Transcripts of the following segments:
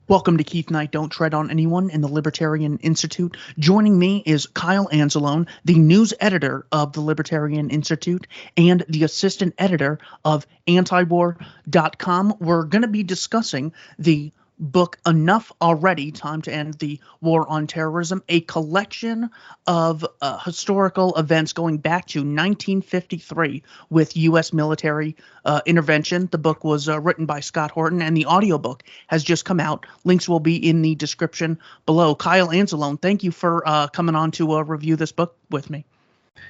Welcome to Keith Knight, Don't Tread on Anyone in the Libertarian Institute. Joining me is Kyle Anzalone, the news editor of the Libertarian Institute and the assistant editor of antiwar.com. We're going to be discussing the book Enough Already, Time to End the War on Terrorism, a collection of historical events going back to 1953 with U.S. military intervention. The book was written by Scott Horton, and the audiobook has just come out. Links will be in the description below. Kyle Anzalone, thank you for coming on to review this book with me.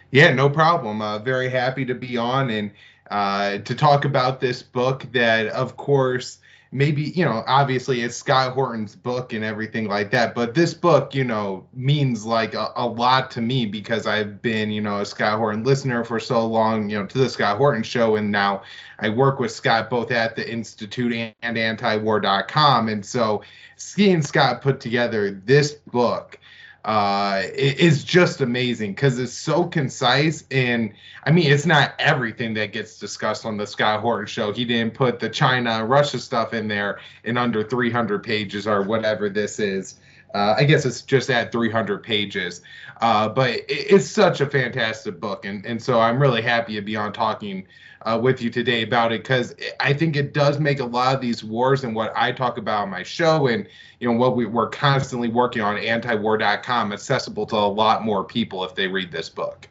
Yeah, no problem. Very happy to be on and to talk about this book that, of course, maybe, obviously it's Scott Horton's book and everything like that. But this book, means like a lot to me because I've been, a Scott Horton listener for so long, to the Scott Horton show. And now I work with Scott both at the Institute and antiwar.com. And so seeing Scott put together this book is just amazing because it's so concise. And I mean, it's not everything that gets discussed on the Scott Horton show. He didn't put the China and Russia stuff in there in under 300 pages or whatever this is. I guess it's just at 300 pages. But it's such a fantastic book. And so I'm really happy to be on talking with you today about it because I think it does make a lot of these wars and what I talk about on my show and what we're constantly working on antiwar.com accessible to a lot more people if they read this book.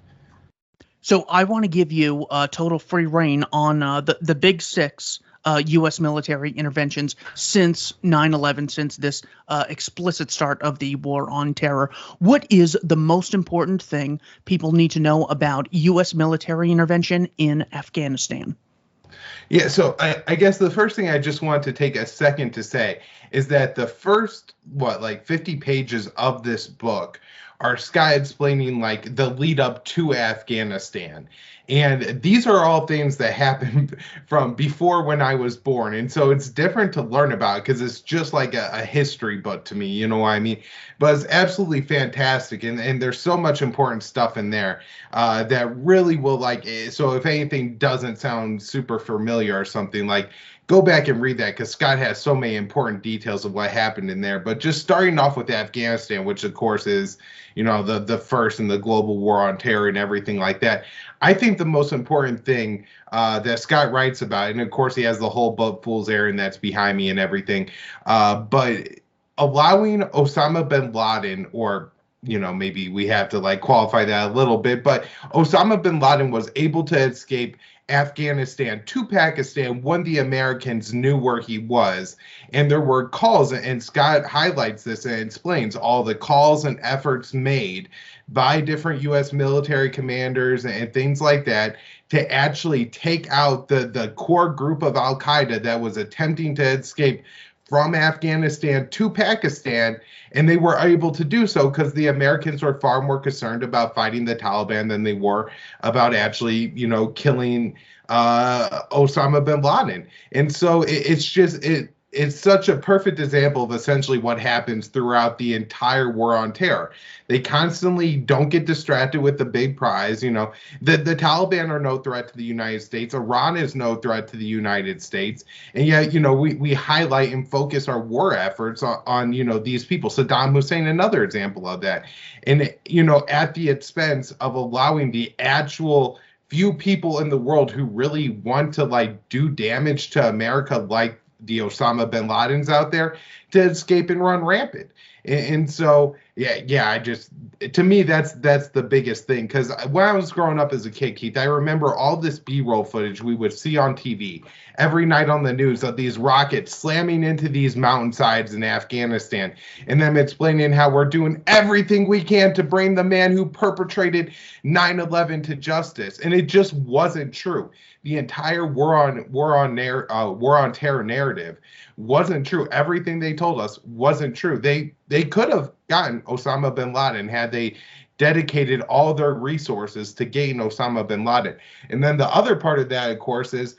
So I want to give you total free reign on the big six U.S. military interventions since 9/11, since this explicit start of the war on terror. What is the most important thing people need to know about U.S. military intervention in Afghanistan? Yeah, so I guess the first thing I just want to take a second to say is that the first, 50 pages of this book are Scott explaining like the lead up to Afghanistan. And these are all things that happened from before when I was born. And so it's different to learn about because it's just like a history book to me, you know what I mean? But it's absolutely fantastic. And there's so much important stuff in there that really will so if anything doesn't sound super familiar or something, go back and read that because Scott has so many important details of what happened in there. But just starting off with Afghanistan, which of course is, the first in the global war on terror and everything like that. I think the most important thing that Scott writes about, and of course he has the whole book Fool's Errand that's behind me and everything, but allowing Osama bin Laden, or maybe we have to qualify that a little bit, but Osama bin Laden was able to escape Afghanistan to Pakistan when the Americans knew where he was. And there were calls, and Scott highlights this and explains all the calls and efforts made by different U.S. military commanders and things like that to actually take out the core group of Al-Qaeda that was attempting to escape from Afghanistan to Pakistan, and they were able to do so because the Americans were far more concerned about fighting the Taliban than they were about actually, killing Osama bin Laden. And so it's such a perfect example of essentially what happens throughout the entire war on terror. They constantly don't get distracted with the big prize. The Taliban are no threat to the United States. Iran is no threat to the United States. And yet, we highlight and focus our war efforts on these people. Saddam Hussein, another example of that. And, at the expense of allowing the actual few people in the world who really want to do damage to America, like the Osama bin Ladens out there, to escape and run rampant. And so, to me, that's the biggest thing. Because when I was growing up as a kid, Keith, I remember all this B-roll footage we would see on TV every night on the news of these rockets slamming into these mountainsides in Afghanistan, and them explaining how we're doing everything we can to bring the man who perpetrated 9/11 to justice. And it just wasn't true. The entire war on terror narrative wasn't true. Everything they told us wasn't true. They could have gotten Osama bin Laden had they dedicated all their resources to getting Osama bin Laden. And then the other part of that, of course, is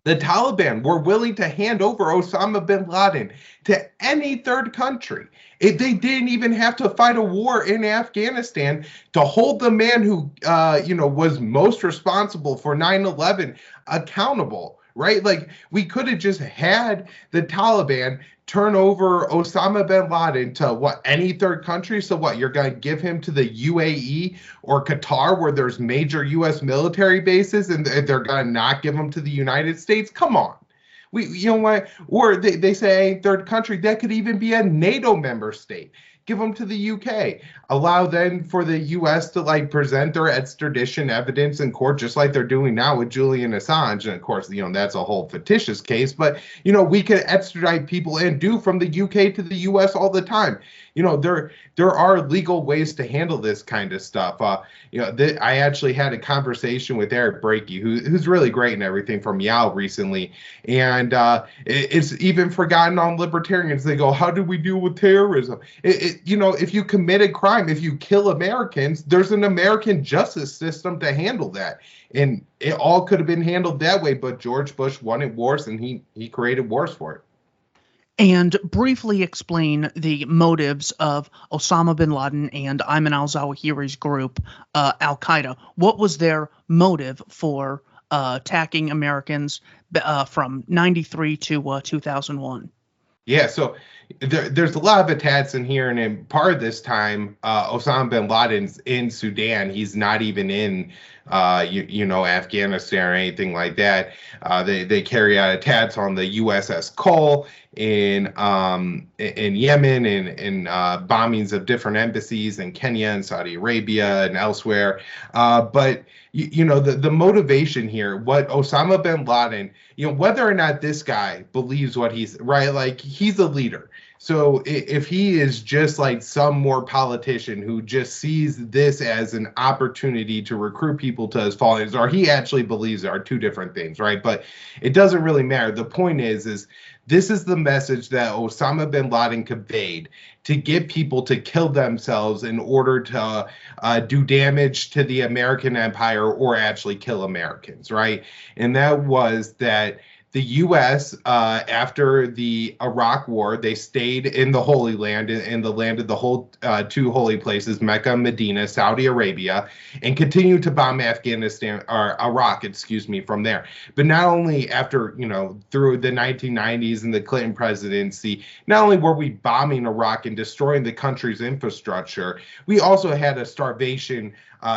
the Taliban were willing to hand over Osama bin Laden to any third country. They didn't even have to fight a war in Afghanistan to hold the man who, was most responsible for 9/11 accountable, right? We could have just had the Taliban turn over Osama bin Laden to what, any third country? So what, you're going to give him to the UAE or Qatar where there's major U.S. military bases, and they're going to not give him to the United States? Come on. You know what? Or they say third country, that could even be a NATO member state. Give them to the UK. Allow then for the US to like present their extradition evidence in court, just like they're doing now with Julian Assange. And of course, you know, that's a whole fictitious case, but you know, we could extradite people and do from the UK to the US all the time. You know, there are legal ways to handle this kind of stuff. You know, I actually had a conversation with Eric Brakey, who's really great and everything, from Yale recently, and it's even forgotten on libertarians. They go, "How do we deal with terrorism?" You know, if you commit a crime, if you kill Americans, there's an American justice system to handle that, and it all could have been handled that way. But George Bush wanted wars, and he created wars for it. And briefly explain the motives of Osama bin Laden and Ayman al-Zawahiri's group, Al-Qaeda. What was their motive for attacking Americans from 93 to 2001? Yeah, so there's a lot of attacks in here, and in part of this time, Osama bin Laden's in Sudan. He's not even in, you know, Afghanistan or anything like that. They carry out attacks on the USS Cole in Yemen, and bombings of different embassies in Kenya and Saudi Arabia and elsewhere. But you know, the motivation here, what Osama bin Laden, you know, whether or not this guy believes what he's right, like he's a leader. So if he is just like some more politician who just sees this as an opportunity to recruit people to his followers, or he actually believes there are two different things, right? But it doesn't really matter. The point is this is the message that Osama bin Laden conveyed to get people to kill themselves in order to do damage to the American empire or actually kill Americans, right? And that was that the U.S., after the Iraq War, they stayed in the Holy Land, in the land of the whole two holy places, Mecca and Medina, Saudi Arabia, and continued to bomb Afghanistan, or Iraq, excuse me, from there. But not only after, you know, through the 1990s and the Clinton presidency, not only were we bombing Iraq and destroying the country's infrastructure, we also had a starvation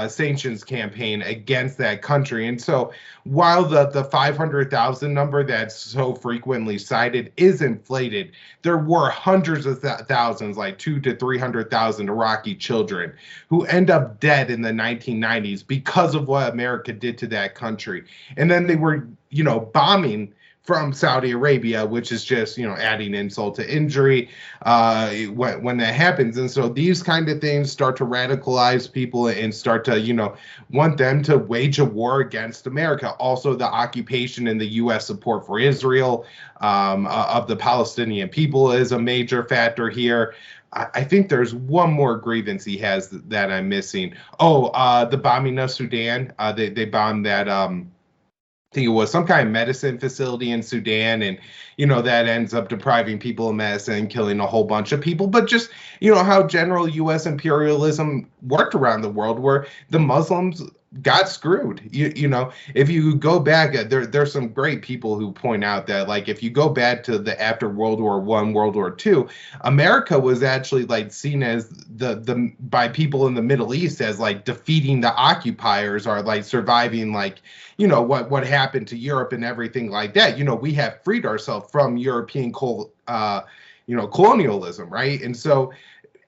sanctions campaign against that country. And so while the 500,000 number that's so frequently cited is inflated, there were hundreds of thousands, like 200,000 to 300,000 Iraqi children who end up dead in the 1990s because of what America did to that country. And then they were, you know, bombing from Saudi Arabia, which is just, you know, adding insult to injury when that happens. And so these kind of things start to radicalize people and start to, you know, want them to wage a war against America. Also, the occupation and the U.S. support for Israel of the Palestinian people is a major factor here. I think there's one more grievance he has that I'm missing. The bombing of Sudan. They bombed that I think it was some kind of medicine facility in Sudan, and you know that ends up depriving people of medicine and killing a whole bunch of people. But just, you know, how general U.S. imperialism worked around the world, where the Muslims got screwed. You know, if you go back, there's some great people who point out that, like, if you go back to the after World War I, World War II, America was actually like seen as the by people in the Middle East as like defeating the occupiers, or like surviving, like, you know, what happened to Europe and everything like that. You know, we have freed ourselves from European colonialism, right? And so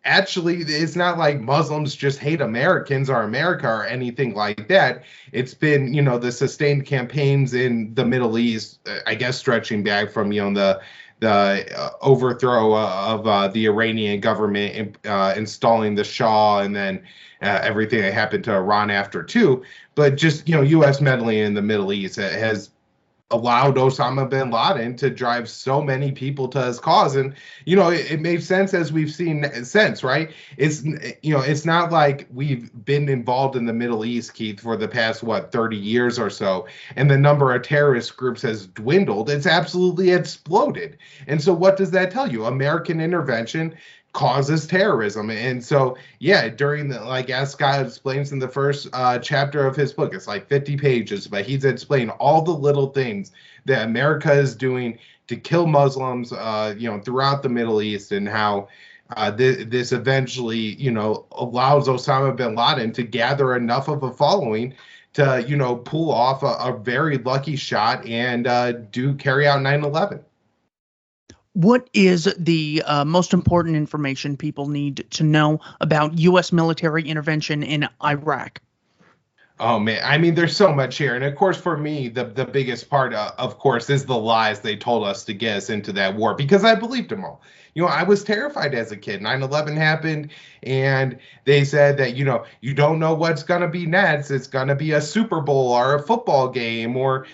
actually, it's not like Muslims just hate Americans or America or anything like that. It's been, you know, the sustained campaigns in the Middle East, I guess, stretching back from, you know, the overthrow of the Iranian government, installing the Shah, and then everything that happened to Iran after too. But just, you know, U.S. meddling in the Middle East has allowed Osama bin Laden to drive so many people to his cause. And, you know, it made sense, as we've seen since, right? It's, you know, it's not like we've been involved in the Middle East, Keith, for the past, 30 years or so, and the number of terrorist groups has dwindled. It's absolutely exploded. And so what does that tell you? American intervention causes terrorism. And so, yeah, during the, like, as Scott explains in the first chapter of his book, it's like 50 pages, but he's explained all the little things that America is doing to kill Muslims, throughout the Middle East, and how this eventually, allows Osama bin Laden to gather enough of a following to, pull off a very lucky shot and carry out 9/11. What is the most important information people need to know about U.S. military intervention in Iraq? Oh man, I mean, there's so much here, and of course, for me, the biggest part, of course, is the lies they told us to get us into that war, because I believed them all. I was terrified as a kid. 9/11 happened, and they said that you don't know what's gonna be next. It's gonna be a Super Bowl or a football game, or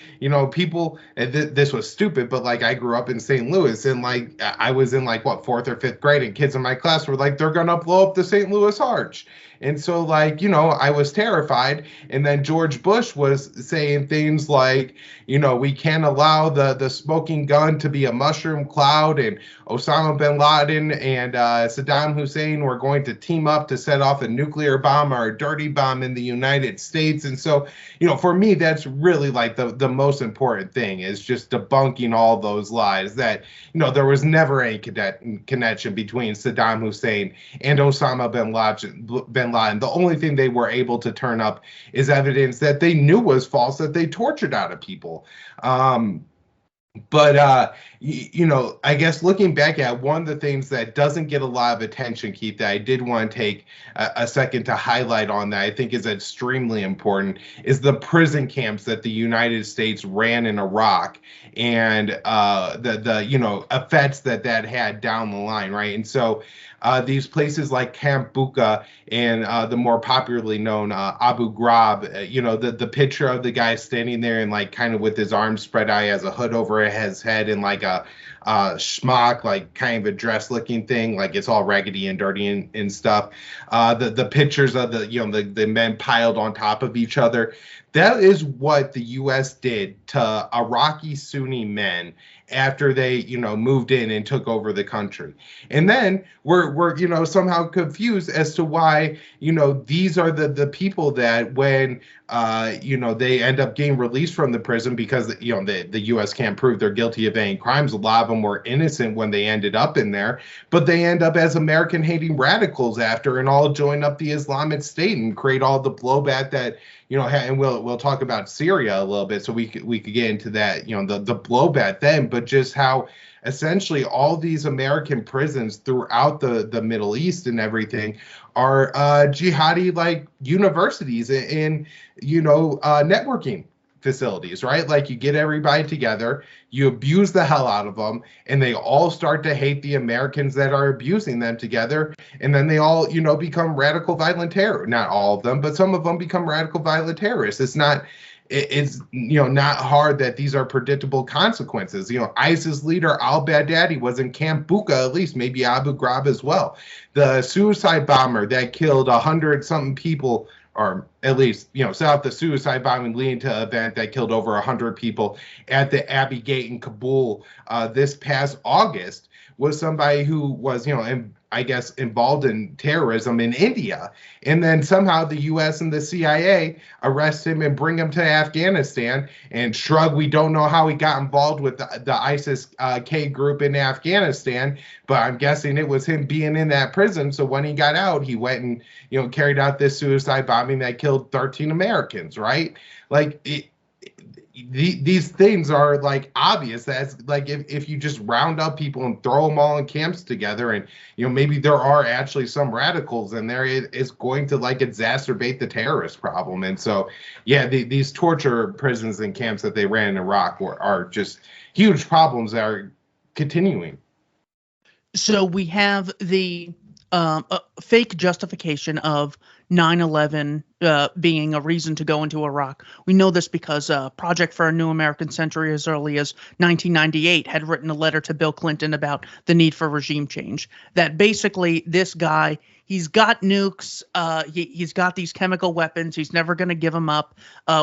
people. This was stupid, but like I grew up in St. Louis, and like I was in like what, fourth or fifth grade, and kids in my class were like, they're gonna blow up the St. Louis Arch. And so, like, I was terrified. And then George Bush was saying things like, we can't allow the smoking gun to be a mushroom cloud. And Osama bin Laden and Saddam Hussein were going to team up to set off a nuclear bomb or a dirty bomb in the United States. And so, for me, that's really like the most important thing, is just debunking all those lies that, there was never any connection between Saddam Hussein and Osama bin Laden. The only thing they were able to turn up is evidence that they knew was false, that they tortured out of people. But I guess looking back at one of the things that doesn't get a lot of attention, Keith, that I did want to take a second to highlight on that I think is extremely important, is the prison camps that the United States ran in Iraq, and the effects that had down the line, right? And so these places like Camp Bucca and the more popularly known Abu Ghraib, the picture of the guy standing there and like kind of with his arms spread out, as a hood over his head, and like a schmuck, like kind of a dress looking thing, like it's all raggedy and dirty and stuff. The pictures of the men piled on top of each other. That is what the U.S. did to Iraqi Sunni men after they, moved in and took over the country. And then we're somehow confused as to why, these are the people that when, they end up getting released from the prison because, the U.S. can't prove they're guilty of any crimes. A lot of them were innocent when they ended up in there, but they end up as American-hating radicals after, and all join up the Islamic State and create all the blowback that, and we'll talk about Syria a little bit, so we could get into that, the blowback then, but just how essentially all these American prisons throughout the Middle East and everything are jihadi like universities and networking facilities, right? Like you get everybody together, you abuse the hell out of them, and they all start to hate the Americans that are abusing them together, and then they all become radical violent terror. Not all of them, but some of them become radical violent terrorists. It's not hard that these are predictable consequences. ISIS leader al-Baghdadi was in Camp Bucca, at least, maybe Abu Ghraib as well. The suicide bomber that killed 100-something people, or at least, set out the suicide bombing leading to an event that killed over 100 people at the Abbey Gate in Kabul this past August, was somebody who was, I guess, involved in terrorism in India. And then somehow the U.S. and the CIA arrest him and bring him to Afghanistan and shrug, we don't know how he got involved with the ISIS-K group in Afghanistan, but I'm guessing it was him being in that prison. So when he got out, he went and, carried out this suicide bombing that killed 13 Americans, right? Like, these things are like obvious. That's like if you just round up people and throw them all in camps together, and maybe there are actually some radicals in there, it's going to like exacerbate the terrorist problem. And so these torture prisons and camps that they ran in Iraq are just huge problems that are continuing. So we have the fake justification of 9/11 being a reason to go into Iraq. We know this because Project for a New American Century, as early as 1998, had written a letter to Bill Clinton about the need for regime change. That basically this guy, he's got nukes, he's got these chemical weapons, he's never going to give them up.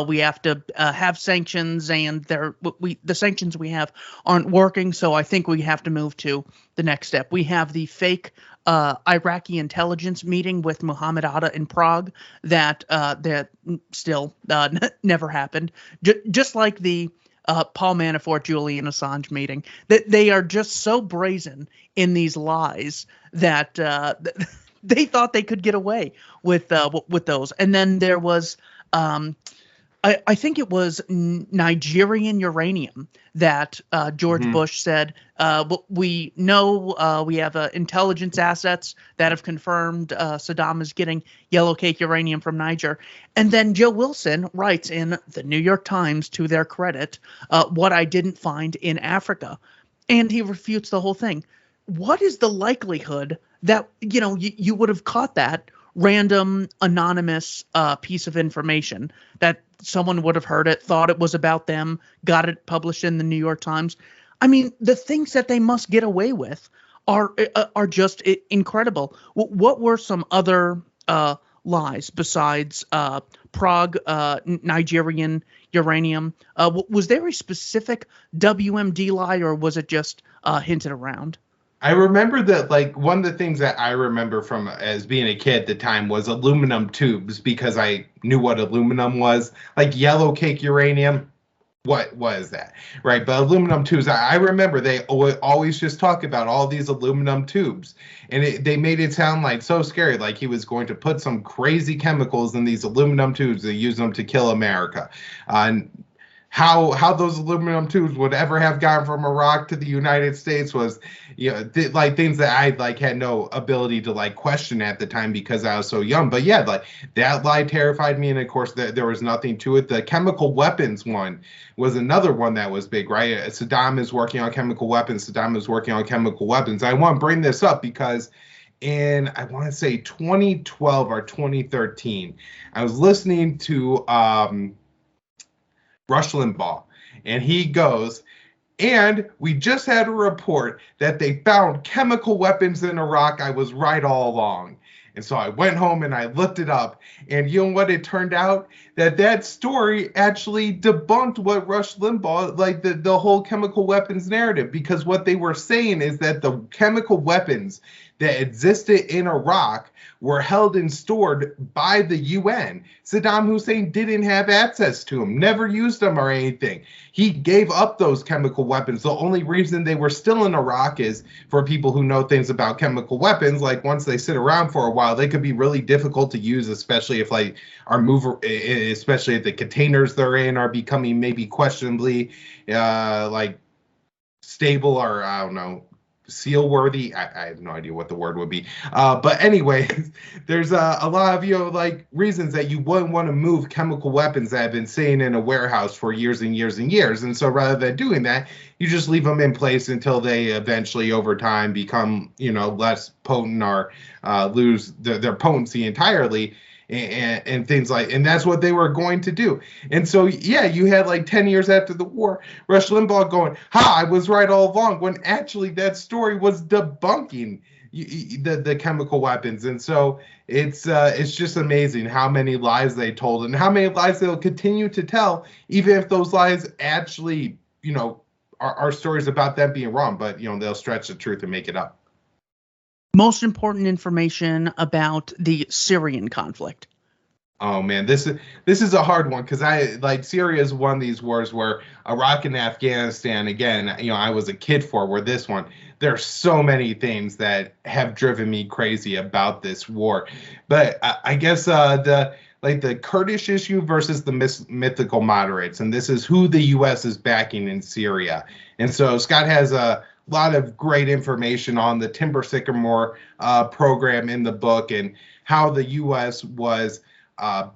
We have to have sanctions, and the sanctions we have aren't working, so I think we have to move to the next step. We have the fake Iraqi intelligence meeting with Muhammad Atta in Prague that still never happened. Just like the Paul Manafort, Julian Assange meeting. That they are just so brazen in these lies that they thought they could get away with those. And then there was, I think it was Nigerian uranium that George Bush said, we know we have intelligence assets that have confirmed Saddam is getting yellow cake uranium from Niger. And then Joe Wilson writes in the New York Times, to their credit, what I didn't find in Africa. And he refutes the whole thing. What is the likelihood that, you would have caught that random anonymous piece of information, that someone would have heard it, thought it was about them, got it published in the New York Times? I mean, the things that they must get away with are just incredible. What were some other lies besides Prague, Nigerian uranium? Was there a specific WMD lie, or was it just hinted around? I remember that, like, one of the things that I remember from as being a kid at the time was aluminum tubes, because I knew what aluminum was. Like yellow cake uranium, what was that, right? But aluminum tubes, I remember they always just talk about all these aluminum tubes, and they made it sound like so scary, like he was going to put some crazy chemicals in these aluminum tubes and use them to kill America. And how those aluminum tubes would ever have gone from Iraq to the United States was, like things that I had no ability to question at the time because I was so young. But yeah, that lie terrified me, and of course there was nothing to it. The chemical weapons one was another one that was big, right? Saddam is working on chemical weapons. Saddam is working on chemical weapons. I want to bring this up because in, I want to say 2012 or 2013, I was listening to Rush Limbaugh, and he goes, and we just had a report that they found chemical weapons in Iraq. I was right all along. And so I went home and I looked it up, and you know what? It turned out that story actually debunked what Rush Limbaugh, the whole chemical weapons narrative, because what they were saying is that the chemical weapons that existed in Iraq were held and stored by the UN. Saddam Hussein didn't have access to them, never used them or anything. He gave up those chemical weapons. The only reason they were still in Iraq is, for people who know things about chemical weapons, like once they sit around for a while, they could be really difficult to use, especially if especially if the containers they're in are becoming maybe questionably stable, or I don't know, seal worthy. I have no idea what the word would be. But anyway, there's a lot of reasons that you wouldn't want to move chemical weapons that have been sitting in a warehouse for years and years and years. And so rather than doing that, you just leave them in place until they eventually over time become, less potent or lose their potency entirely. And things and that's what they were going to do. And so, yeah, you had 10 years after the war, Rush Limbaugh going, I was right all along, when actually that story was debunking the chemical weapons. And so it's just amazing how many lies they told and how many lies they'll continue to tell, even if those lies actually, are stories about them being wrong, but, they'll stretch the truth and make it up. Most important information about the Syrian conflict? Oh man, this is a hard one, because Syria is one of these wars where Iraq and Afghanistan, again, I was a kid where this one, there's so many things that have driven me crazy about this war. But I guess the Kurdish issue versus the mythical moderates, and this is who the U.S. is backing in Syria. And so Scott has a lot of great information on the Timber Sycamore program in the book, and how the U.S. was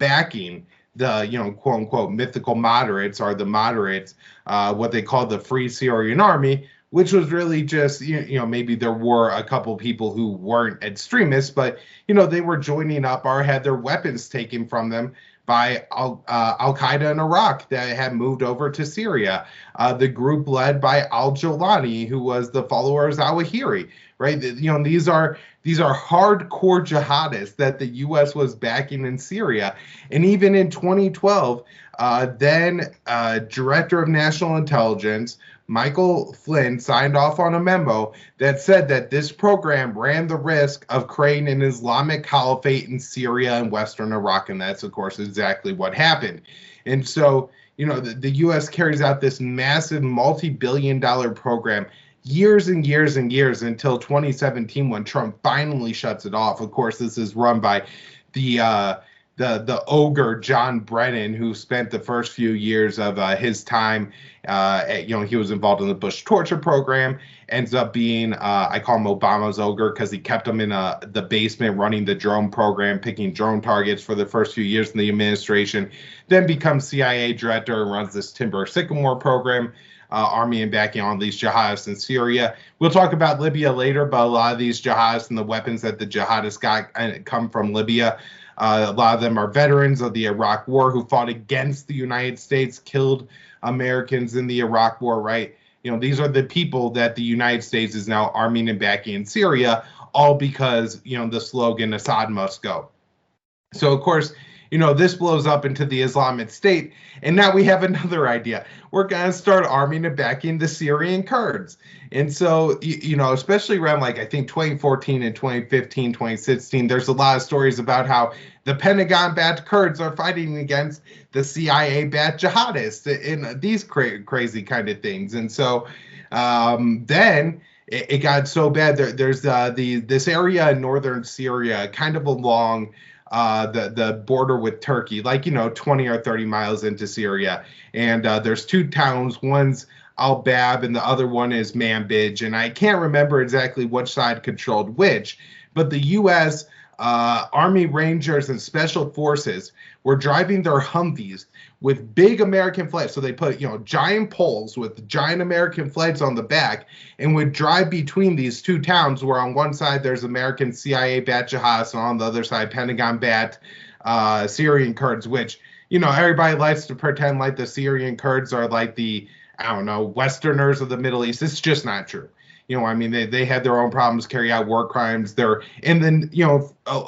backing the, quote unquote, mythical moderates, or the moderates, what they called the Free Syrian Army, which was really just, maybe there were a couple people who weren't extremists, but, they were joining up or had their weapons taken from them by Al-Qaeda in Iraq that had moved over to Syria. The group led by al-Jawlani, who was the follower of Zawahiri, right? These are hardcore jihadists that the U.S. was backing in Syria. And even in 2012, then Director of National Intelligence Michael Flynn signed off on a memo that said that this program ran the risk of creating an Islamic caliphate in Syria and Western Iraq. And that's, of course, exactly what happened. And so, the U.S. carries out this massive multi-billion-dollar program years and years and years until 2017 when Trump finally shuts it off. Of course, this is run by the ogre John Brennan, who spent the first few years of his time, he was involved in the Bush torture program, ends up being, I call him Obama's ogre because he kept him in the basement running the drone program, picking drone targets for the first few years in the administration, then becomes CIA director and runs this Timber Sycamore program, army and backing all these jihadists in Syria. We'll talk about Libya later, but a lot of these jihadists and the weapons that the jihadists got come from Libya. A lot of them are veterans of the Iraq War who fought against the United States, killed Americans in the Iraq War, right? These are the people that the United States is now arming and backing in Syria, all because, the slogan Assad must go. So, of course, this blows up into the Islamic State. And now we have another idea. We're going to start arming and backing the Syrian Kurds. And so, especially around I think 2014 and 2015, 2016, there's a lot of stories about how the Pentagon-backed Kurds are fighting against the CIA-backed jihadists and these crazy kind of things. And so then it got so bad. There's this area in northern Syria, kind of along the border with Turkey, 20 or 30 miles into Syria. And there's two towns. One's Al-Bab and the other one is Manbij. And I can't remember exactly which side controlled which, but the U.S. Army Rangers and Special Forces were driving their Humvees with big American flags. So they put, giant poles with giant American flags on the back and would drive between these two towns where on one side there's American CIA-backed jihadists and on the other side Pentagon-backed Syrian Kurds, which, everybody likes to pretend like the Syrian Kurds are like the, Westerners of the Middle East. It's just not true. They had their own problems, carry out war crimes. They're, and then,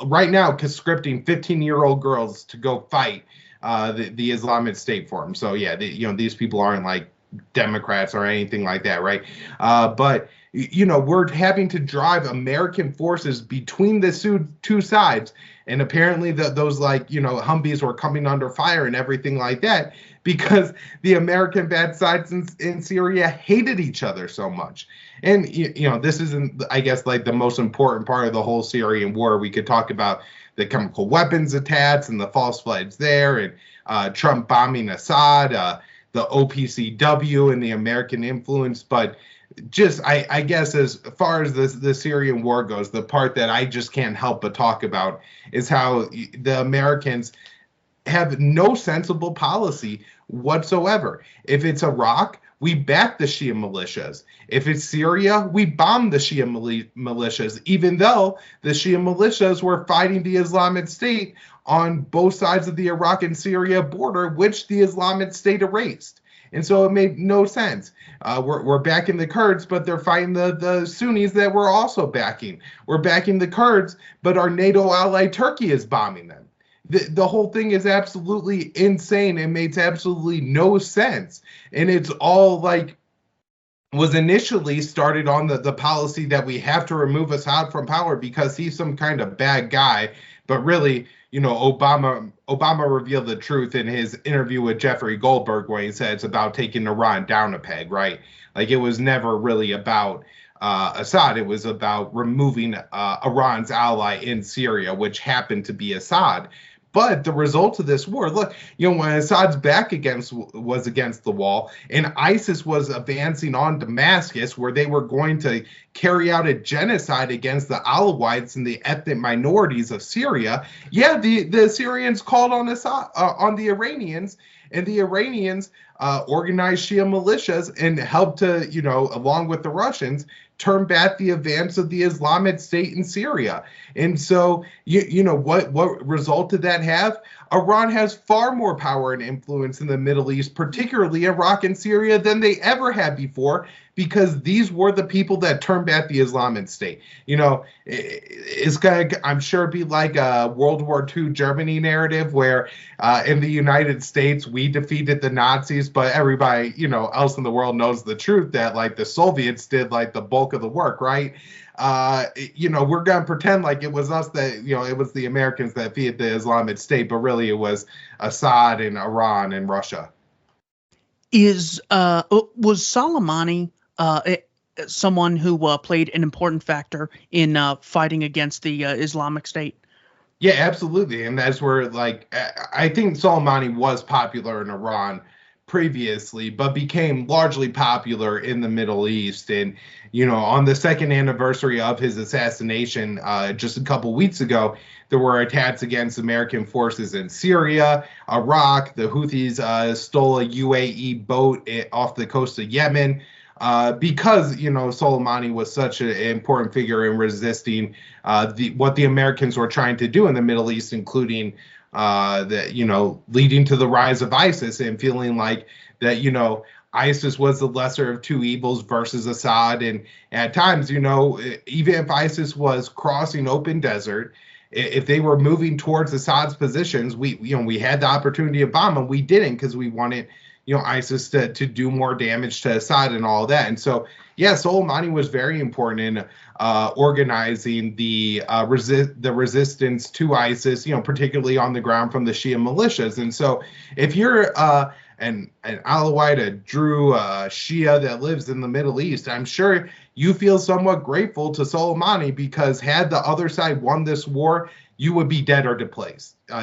right now, conscripting 15-year-old girls to go fight the Islamic State for them. So, yeah, these people aren't like Democrats or anything like that, right? But, we're having to drive American forces between the two sides. And apparently those Humvees were coming under fire and everything like that because the American bad sides in Syria hated each other so much. And, this isn't, I guess, the most important part of the whole Syrian war. We could talk about the chemical weapons attacks and the false flags there and Trump bombing Assad, the OPCW and the American influence. But just, I guess, as far as the Syrian war goes, the part that I just can't help but talk about is how the Americans have no sensible policy whatsoever. If it's Iraq, we back the Shia militias. If it's Syria, we bomb the Shia militias, even though the Shia militias were fighting the Islamic State on both sides of the Iraq and Syria border, which the Islamic State erased. And so it made no sense. We're backing the Kurds, but they're fighting the Sunnis that we're also backing. We're backing the Kurds, but our NATO ally Turkey is bombing them. The whole thing is absolutely insane and makes absolutely no sense. And it's all was initially started on the policy that we have to remove Assad from power because he's some kind of bad guy. But really, Obama revealed the truth in his interview with Jeffrey Goldberg when he said it's about taking Iran down a peg, right? It was never really about Assad. It was about removing Iran's ally in Syria, which happened to be Assad. But the result of this war, look, when Assad's back was against the wall and ISIS was advancing on Damascus where they were going to carry out a genocide against the Alawites and the ethnic minorities of Syria, yeah, the Syrians called on Assad, on the Iranians, and the Iranians organized Shia militias and helped to, along with the Russians, turn back the advance of the Islamic State in Syria. And so, what result did that have? Iran has far more power and influence in the Middle East, particularly Iraq and Syria, than they ever had before, because these were the people that turned back the Islamic State. It's going to, I'm sure, be like a World War II Germany narrative where in the United States, we defeated the Nazis, but everybody, else in the world knows the truth that the Soviets did the bulk of the work, right? We're going to pretend like it was us that, it was the Americans that defeated the Islamic State, but really it was Assad and Iran and Russia. Was Soleimani someone who played an important factor in fighting against the Islamic State? Yeah, absolutely. And that's where, like, I think Soleimani was popular in Iran previously, but became largely popular in the Middle East. And, on the second anniversary of his assassination, just a couple weeks ago, there were attacks against American forces in Syria, Iraq. The Houthis stole a UAE boat off the coast of Yemen. Because Soleimani was such an important figure in resisting what the Americans were trying to do in the Middle East, including leading to the rise of ISIS, and feeling like that ISIS was the lesser of two evils versus Assad. And at times, even if ISIS was crossing open desert, if they were moving towards Assad's positions, we had the opportunity to bomb them. We didn't, because we wanted ISIS to do more damage to Assad and all that. And so, yeah, Soleimani was very important in organizing the resistance to ISIS, particularly on the ground from the Shia militias. And so if you're an Alawite, a Druze, Shia that lives in the Middle East, I'm sure you feel somewhat grateful to Soleimani, because had the other side won this war, you would be dead or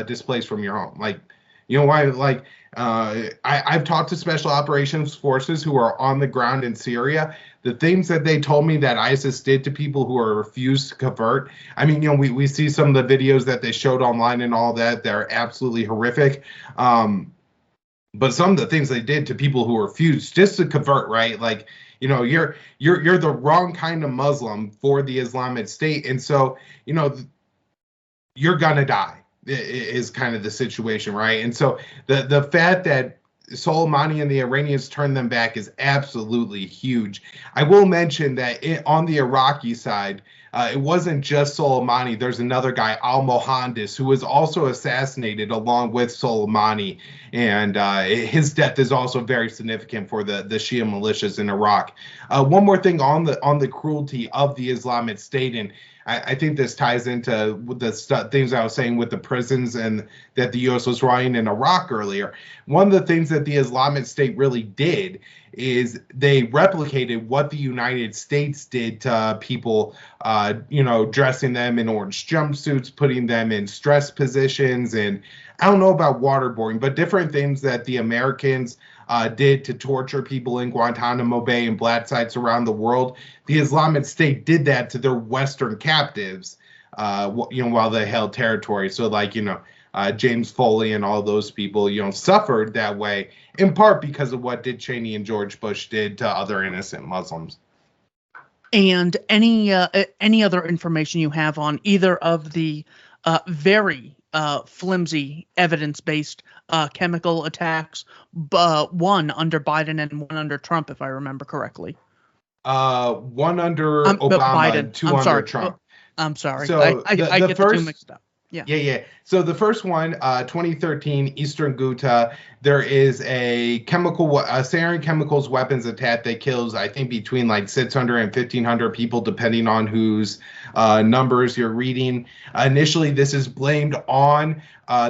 displaced from your home. Like, why? Like, I've talked to special operations forces who are on the ground in Syria. The things that they told me that ISIS did to people who are refused to convert. I mean, we see some of the videos that they showed online and all that. They're absolutely horrific. But some of the things they did to people who refused just to convert, right? Like, you're the wrong kind of Muslim for the Islamic State, and so you're gonna die. Is kind of the situation, right? And so the fact that Soleimani and the Iranians turned them back is absolutely huge. I will mention that on the Iraqi side, it wasn't just Soleimani. There's another guy, al-Mohandes, who was also assassinated along with Soleimani, and his death is also very significant for the Shia militias in Iraq. One more thing on the cruelty of the Islamic State, and I think this ties into the things I was saying with the prisons and that the U.S. was running in Iraq earlier. One of the things that the Islamic State really did is they replicated what the United States did to people, dressing them in orange jumpsuits, putting them in stress positions, and I don't know about waterboarding, but different things that the Americans did to torture people in Guantanamo Bay and black sites around the world. The Islamic State did that to their Western captives, while they held territory. So, like, James Foley and all those people, suffered that way in part because of what Dick Cheney and George Bush did to other innocent Muslims. And any other information you have on either of the very flimsy evidence-based chemical attacks, one under Biden and one under Trump, if I remember correctly. One under Obama, Biden. two under Trump. I'm sorry. So I get the two mixed up. Yeah. So the first one, 2013, Eastern Ghouta, there is a sarin chemicals weapons attack that kills, I think, between like 600 and 1,500 people, depending on whose numbers you're reading. Initially, this is blamed on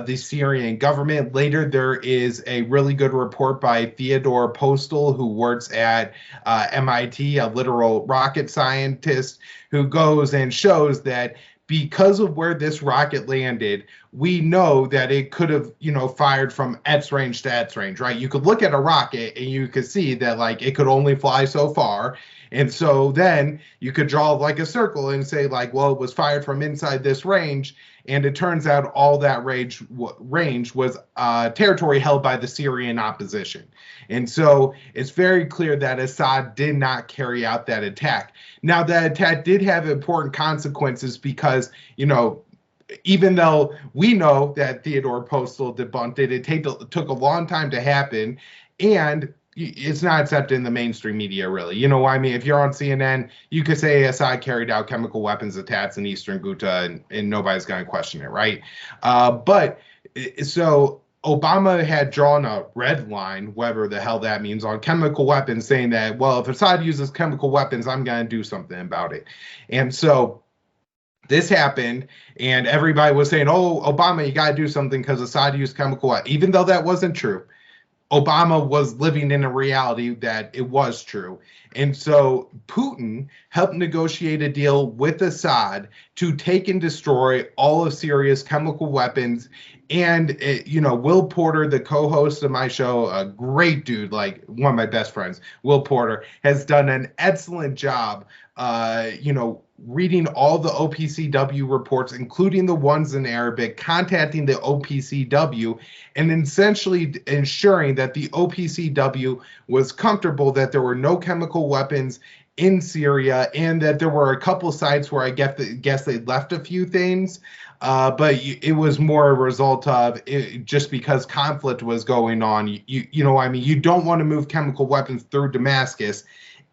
the Syrian government. Later, there is a really good report by Theodore Postel, who works at MIT, a literal rocket scientist, who goes and shows that because of where this rocket landed, we know that it could have, fired from X range to X range, right? You could look at a rocket and you could see that, like, it could only fly so far. And so then you could draw like a circle and say, like, well, it was fired from inside this range. And it turns out all that range was territory held by the Syrian opposition. And so it's very clear that Assad did not carry out that attack. Now, that attack did have important consequences because, even though we know that Theodore Postel debunked it, it took a long time to happen. And it's not accepted in the mainstream media, really. If you're on CNN, you could say Assad carried out chemical weapons attacks in Eastern Ghouta, and nobody's going to question it, right? So Obama had drawn a red line, whatever the hell that means, on chemical weapons, saying that, well, if Assad uses chemical weapons, I'm going to do something about it. And so this happened, and everybody was saying, oh, Obama, you got to do something because Assad used chemical weapons, even though that wasn't true. Obama was living in a reality that it was true. And so Putin helped negotiate a deal with Assad to take and destroy all of Syria's chemical weapons. And, Will Porter, the co-host of my show, a great dude, like one of my best friends, Will Porter, has done an excellent job, reading all the OPCW reports, including the ones in Arabic, contacting the OPCW, and essentially ensuring that the OPCW was comfortable that there were no chemical weapons in Syria, and that there were a couple sites where I guess they left a few things, but it was more a result of it, just because conflict was going on. You don't want to move chemical weapons through Damascus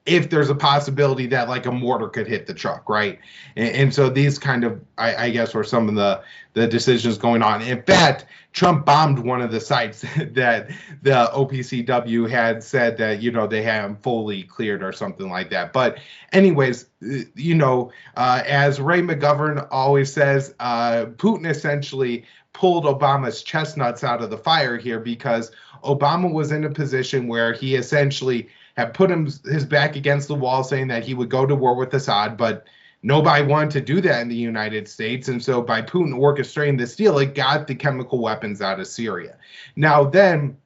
if there's a possibility that like a mortar could hit the truck, right? And so these kind of, I guess, were some of the decisions going on. In fact, Trump bombed one of the sites that the OPCW had said that, they hadn't fully cleared or something like that. But anyways, as Ray McGovern always says, Putin essentially pulled Obama's chestnuts out of the fire here, because Obama was in a position where he essentially had put his back against the wall, saying that he would go to war with Assad, but nobody wanted to do that in the United States. And so by Putin orchestrating this deal, it got the chemical weapons out of Syria. Now then,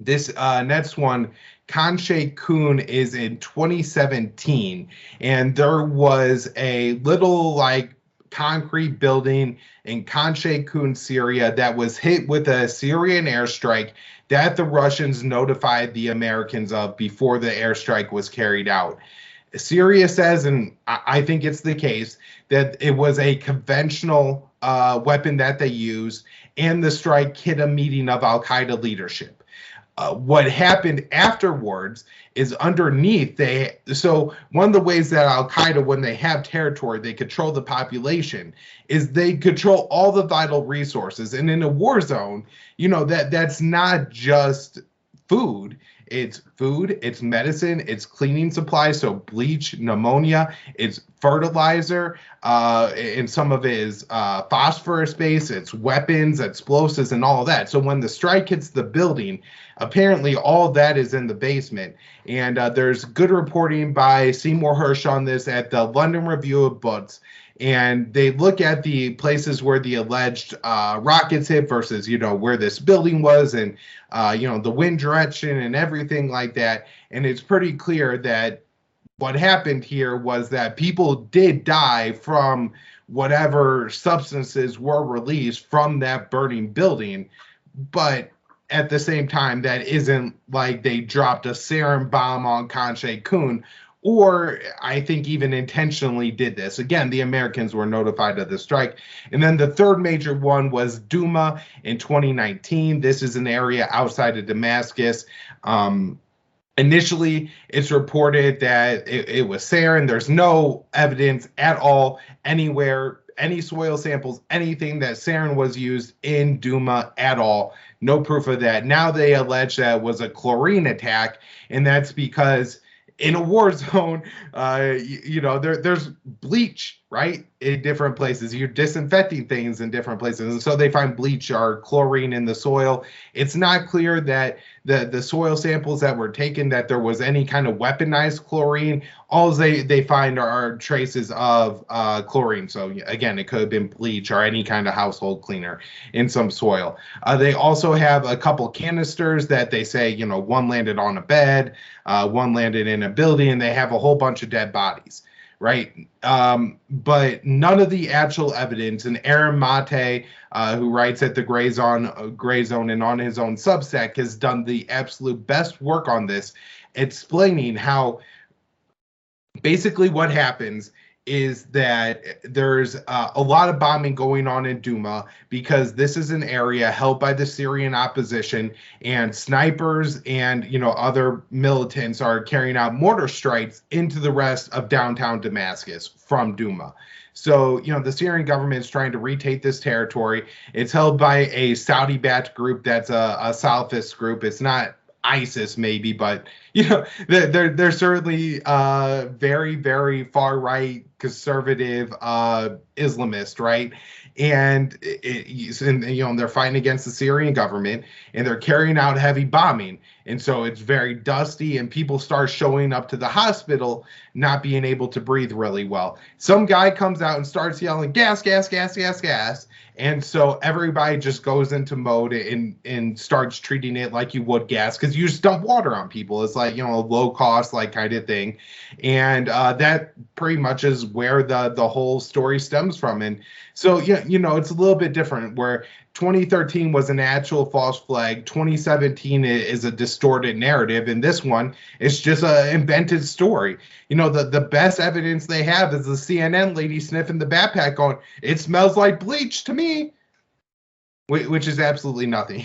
this next one, Khan Sheikh Kun, is in 2017, and there was a little concrete building in Khan Sheikh Kun, Syria, that was hit with a Syrian airstrike that the Russians notified the Americans of before the airstrike was carried out. Syria says, and I think it's the case, that it was a conventional weapon that they used, and the strike hit a meeting of al-Qaeda leadership. What happened afterwards is underneath so one of the ways that al-Qaeda, when they have territory, they control the population, is they control all the vital resources. And in a war zone, that's not just food. It's food, it's medicine, it's cleaning supplies, so bleach, pneumonia, it's fertilizer, and some of it is phosphorus base, it's weapons, explosives, and all of that. So when the strike hits the building, apparently all that is in the basement. And there's good reporting by Seymour Hersh on this at the London Review of Books. And they look at the places where the alleged rockets hit versus, where this building was, and, the wind direction and everything like that. And it's pretty clear that what happened here was that people did die from whatever substances were released from that burning building. But at the same time, that isn't like they dropped a sarin bomb on Khan Sheikh Kun, or I think even intentionally did this. Again, the Americans were notified of the strike. And then the third major one was Douma in 2019. This is an area outside of Damascus. Initially, it's reported that it was sarin. There's no evidence at all anywhere, any soil samples, anything that sarin was used in Douma at all. No proof of that. Now they allege that it was a chlorine attack, and that's because in a war zone, there's bleach, right, in different places. You're disinfecting things in different places. And so they find bleach or chlorine in the soil. It's not clear that the soil samples that were taken, that there was any kind of weaponized chlorine. All they find are traces of chlorine. So again, it could have been bleach or any kind of household cleaner in some soil. They also have a couple canisters that they say, one landed on a bed, one landed in a building, and they have a whole bunch of dead bodies, right? But none of the actual evidence. And Aaron Mate, who writes at the Gray Zone and on his own Substack, has done the absolute best work on this, explaining how basically what happens is that there's a lot of bombing going on in Douma, because this is an area held by the Syrian opposition, and snipers and other militants are carrying out mortar strikes into the rest of downtown Damascus from Douma. So, the Syrian government is trying to retake this territory. It's held by a Saudi-backed group that's a Salafist group. It's not ISIS maybe, but they're certainly very, very far right conservative Islamist, right? And they're fighting against the Syrian government, and they're carrying out heavy bombing, and so it's very dusty, and people start showing up to the hospital not being able to breathe really well. Some guy comes out and starts yelling gas, gas, gas, gas, gas. And so everybody just goes into mode and starts treating it like you would gas, because you just dump water on people. It's like, a low cost like kind of thing. And that pretty much is where the whole story stems from. And so, it's a little bit different, where 2013 was an actual false flag. 2017 is a distorted narrative. And this one is just an invented story. The best evidence they have is the CNN lady sniffing the backpack going, "It smells like bleach to me," which is absolutely nothing.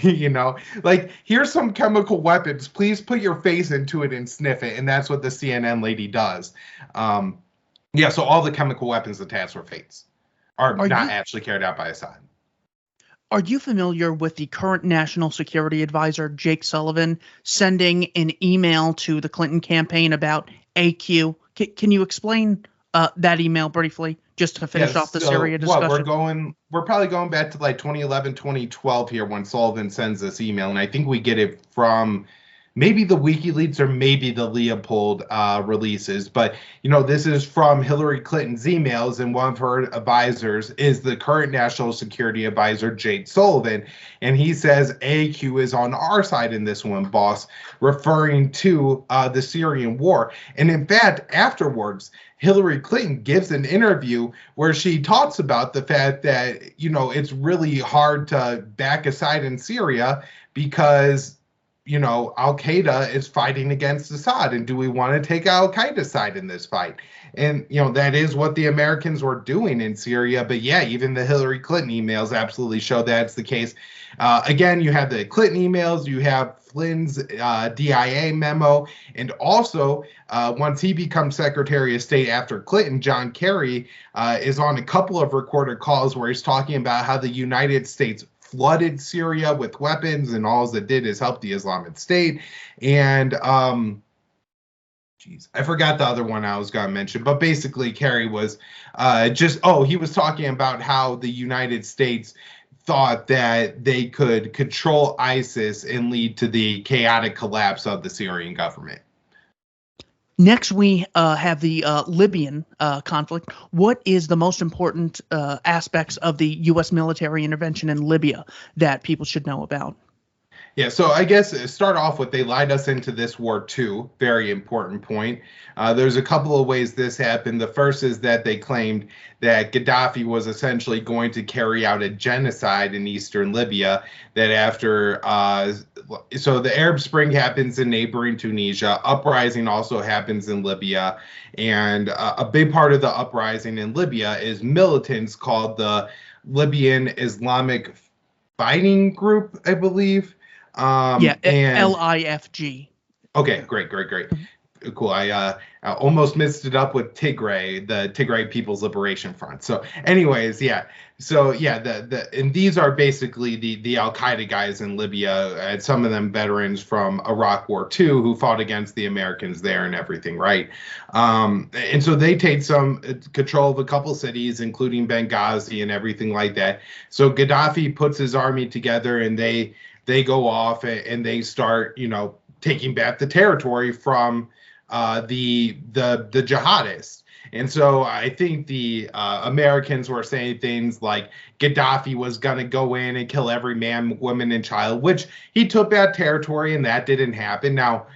Like, here's some chemical weapons. Please put your face into it and sniff it. And that's what the CNN lady does. So all the chemical weapons attached were fakes, are not actually carried out by Assad. Are you familiar with the current National Security Advisor, Jake Sullivan, sending an email to the Clinton campaign about AQ? Can you explain that email briefly, just to finish off the Syria discussion? We're probably going back to like 2011, 2012 here when Sullivan sends this email, and I think we get it from maybe the WikiLeaks or maybe the Leopold releases. But, this is from Hillary Clinton's emails, and one of her advisors is the current National Security Advisor, Jake Sullivan. And he says, AQ is on our side in this one, boss, referring to the Syrian war. And in fact, afterwards, Hillary Clinton gives an interview where she talks about the fact that, it's really hard to back aside in Syria because Al-Qaeda is fighting against Assad, and do we want to take Al-Qaeda's side in this fight? And, that is what the Americans were doing in Syria. But yeah, even the Hillary Clinton emails absolutely show that's the case. Again, you have the Clinton emails, you have Flynn's DIA memo, and also once he becomes Secretary of State after Clinton, John Kerry is on a couple of recorded calls where he's talking about how the United States flooded Syria with weapons, and all it did is help the Islamic State. And I forgot the other one I was going to mention, but basically Kerry was he was talking about how the United States thought that they could control ISIS and lead to the chaotic collapse of the Syrian government. Next, we have the Libyan conflict. What is the most important aspects of the U.S. military intervention in Libya that people should know about? Yeah, so I guess start off with they lied us into this war too. Very important point. There's a couple of ways this happened. The first is that they claimed that Gaddafi was essentially going to carry out a genocide in eastern Libya. That after, so the Arab Spring happens in neighboring Tunisia. Uprising also happens in Libya. And a big part of the uprising in Libya is militants called the Libyan Islamic Fighting Group, I believe. LIFG. Okay, great. Cool. I almost mixed it up with Tigray, the Tigray People's Liberation Front. So anyways, yeah. So yeah, and these are basically the Al-Qaeda guys in Libya, and some of them veterans from Iraq War II who fought against the Americans there and everything, right? And so they take some control of a couple cities, including Benghazi and everything like that. So Gaddafi puts his army together, and they go off and they start, taking back the territory from the jihadists. And so I think the Americans were saying things like Gaddafi was going to go in and kill every man, woman, and child, which he took that territory, and that didn't happen. Now,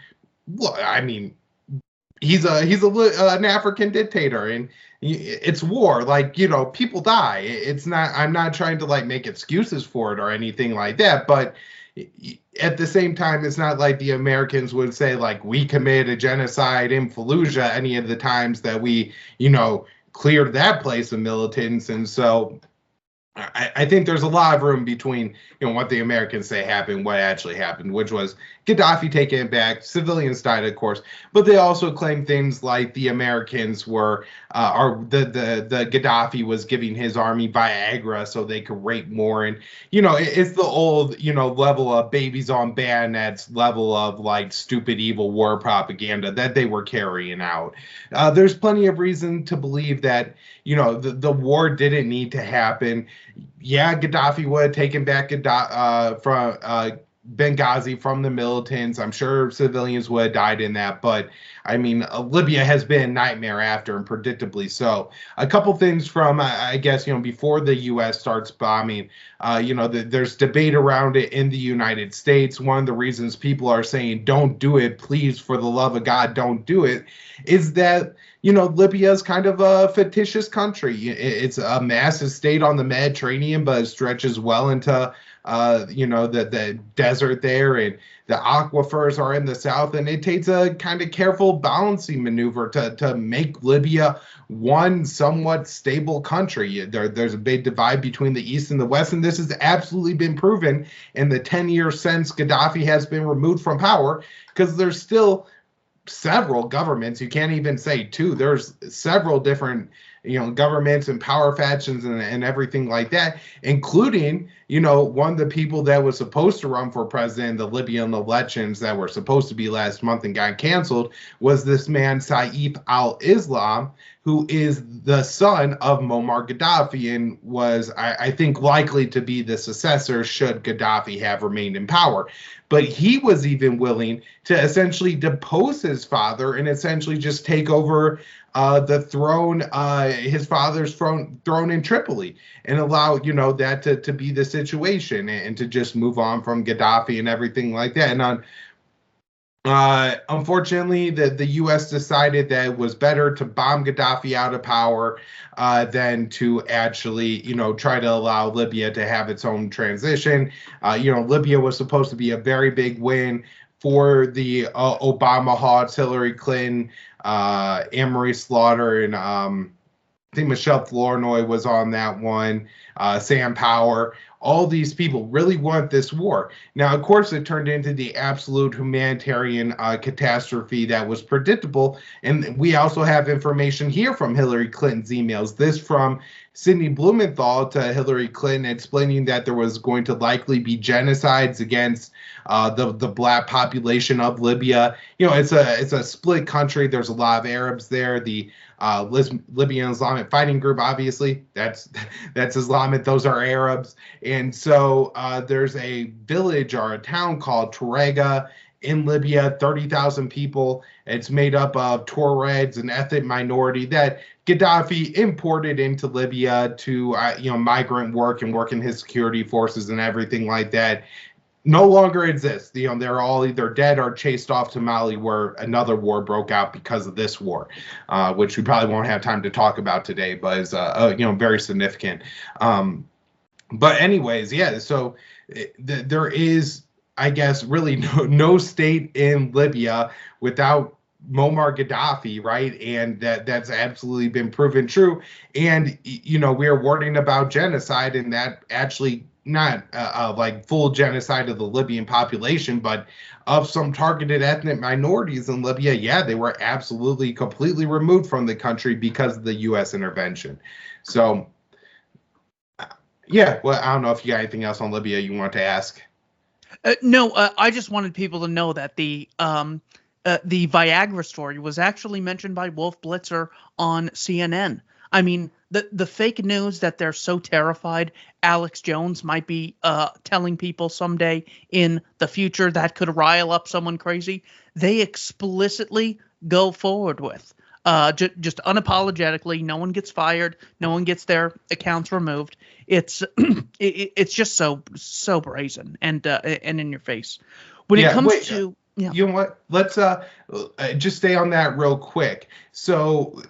I mean, he's an African dictator, and it's war. Like, people die. It's not. I'm not trying to make excuses for it or anything like that, but at the same time, it's not like the Americans would say, we committed a genocide in Fallujah any of the times that we, cleared that place of militants. And so I think there's a lot of room between what the Americans say happened, what actually happened, which was Gaddafi taking it back. Civilians died, of course, but they also claim things like the Americans were, or the Gaddafi was giving his army Viagra so they could rape more, and it's the old level of babies on bayonets, level of like stupid evil war propaganda that they were carrying out. There's plenty of reason to believe that the war didn't need to happen. Yeah, Gaddafi would have taken back from Benghazi from the militants. I'm sure civilians would have died in that, but I mean, Libya has been a nightmare after, and predictably so. A couple things from, I guess, before the U.S. starts bombing, there's debate around it in the United States. One of the reasons people are saying, don't do it, please, for the love of God, don't do it, is that Libya is kind of a fictitious country. It's a massive state on the Mediterranean, but it stretches well into, the desert there, and the aquifers are in the south, and it takes a kind of careful balancing maneuver to make Libya one somewhat stable country. There's a big divide between the east and the west, and this has absolutely been proven in the 10 years since Gaddafi has been removed from power, because there's still several governments. You can't even say two. There's several different governments and power factions and everything like that, including one of the people that was supposed to run for president in the Libyan elections that were supposed to be last month and got canceled was this man Saif al-Islam, who is the son of Muammar Gaddafi and was, I think, likely to be the successor should Gaddafi have remained in power. But he was even willing to essentially depose his father and essentially just take over the throne, his father's throne in Tripoli, and allow that to be the situation and to just move on from Gaddafi and everything like that. And unfortunately, the U.S. decided that it was better to bomb Gaddafi out of power than to actually, try to allow Libya to have its own transition. Libya was supposed to be a very big win for the Obama Hods, Hillary Clinton, Anne-Marie Slaughter, and I think Michelle Flournoy was on that one, Sam Power. All these people really want this war. Now, of course, it turned into the absolute humanitarian catastrophe that was predictable. And we also have information here from Hillary Clinton's emails. This from Sidney Blumenthal to Hillary Clinton, explaining that there was going to likely be genocides against the black population of Libya. It's a split country. There's a lot of Arabs there. The Libyan Islamic Fighting Group, obviously, that's Islamic. Those are Arabs. And so there's a village or a town called Torrega in Libya, 30,000 people. It's made up of Tuaregs, an ethnic minority that Gaddafi imported into Libya to migrant work and work in his security forces and everything like that. No longer exists. They're all either dead or chased off to Mali, where another war broke out because of this war, which we probably won't have time to talk about today, but is very significant. But anyways, yeah. So there is, I guess, really no state in Libya without Muammar Gaddafi, right? And that's absolutely been proven true. And we're warning about genocide, and that actually not like full genocide of the Libyan population, but of some targeted ethnic minorities in Libya. Yeah, they were absolutely completely removed from the country because of the U.S. intervention. So, yeah, well, I don't know if you got anything else on Libya you want to ask. No, I just wanted people to know that the Viagra story was actually mentioned by Wolf Blitzer on CNN. I mean, the fake news that they're so terrified Alex Jones might be telling people someday in the future that could rile up someone crazy, they explicitly go forward with. Just unapologetically, no one gets fired, no one gets their accounts removed. It's it's just so brazen and in your face. When it comes to yeah. You know what? Let's just stay on that real quick. So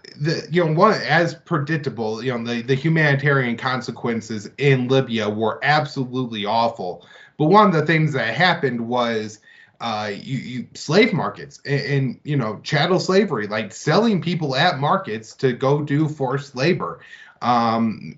one, as predictable, the humanitarian consequences in Libya were absolutely awful. But one of the things that happened was slave markets and chattel slavery, like selling people at markets to go do forced labor.